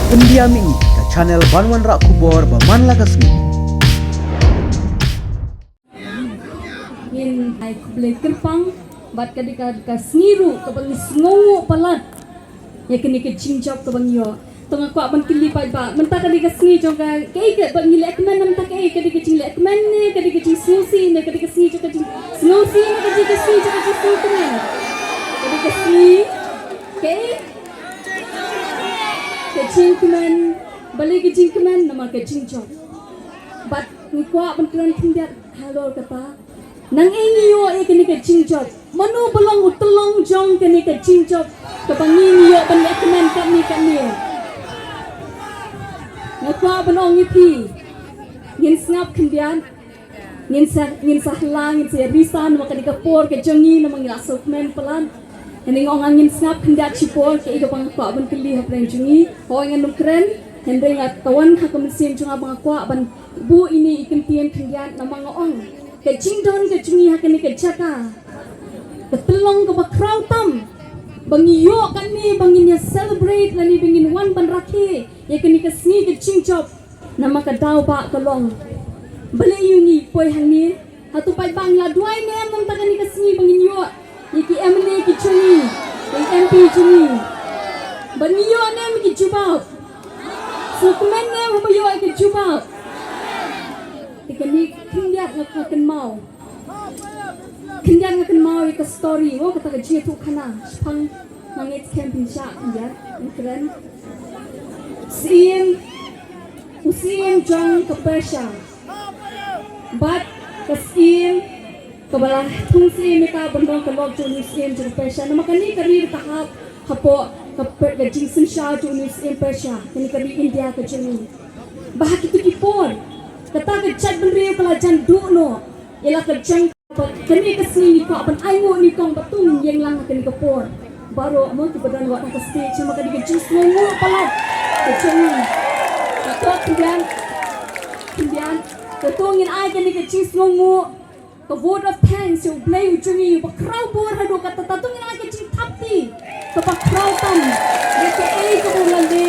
Pendiami ke channel Banwan Rak Kubor Baman Lagasmi. Yin ay kublay kerpang bat kadika sniru kabang sngongo palat ya kini ke cincok kabang yo tonga kwa ban kili pai ba menta kadika sni jonga kei ke bang nilek man nam ta kei kadika cinglek man ne kadika cing snosi ne kadika sni joka cing snosi ne kadika sni joka cing snosi kadika sni kei ke cingkman balik ke cingkman nama ke cincok bat ni kwa ban kran tindak halo kata nang inyo e kini ke cincok manu belong utelong jong kini ke cincok kebangi yo ban ekmen kami ngakwa banong ipi ngin snap kendian ngin sahlang ngin se risan maka dikapor ke jongi namang ngasukmen pelan ini ngongangin snap kendiat cipor ke ido bang kwa ban keli hapren jongi ho ngan keren hende ngat tawan hakemesin jonga bang kwa ban bu ini ikan tien kendian namang ngong ke cingdon ke jongi hakeni ke caka ke telong ke bakrau tam bangi yo kan ni banginya celebrate lani bingin wan ban rakhe ya kini ke sni ke cingcop nama ka dau ba kolong bale yungi poi hangi hatu pai bang la duai ne mong ta kini ke sni bangin yo ya ki emne ki chungi ya mp chungi bangi yo ne mi ki jubao so kemen ne ho yo ki jubao ikani kindiat ngakan mau kindian ngakan mau ke story wo kata ke jitu kana pang mangit camping sha kindian keren usim jong ke Persia but kesim kebalah tungsi mereka bendong ke log jong usim jong Persia nama kani kari tahap hapo ke jingsen sha jong usim Persia kani kari India ke jong bah itu kipor kata ke chat bendri pelajan dukno ialah ke jang kani kesini ni kau ban aingo ni kong batung yang lang kani kepor baru mau tu badan wak ke stage maka di jus ngongo palat kecengin kau kemudian ketungin ai kani ke jus ngongo ke vote of thanks you play ujungi bakrau bor hado kata tatungin ai ke jing tapti ke bakrau tam deke ke bulan de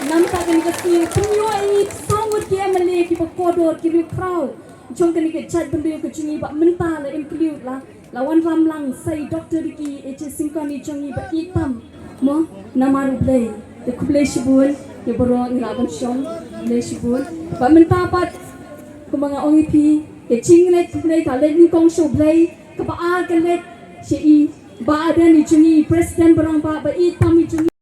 nampak kani ke sini penyo ini sangat dia mele ki bakodor ki krau jong kani ke chat benda ke jungi ba mentah la include la lawan ramlang sai doktor ki h singkani jungi ba hitam mo namaru play de kuble shibul ke boro ngiraban shong le shibul ba mentah pat ko mga ongipi ke chinglet kuble ta le ni kong show play ka ba a ke let shi ba ada ni jungi president barang ba hitam ni jungi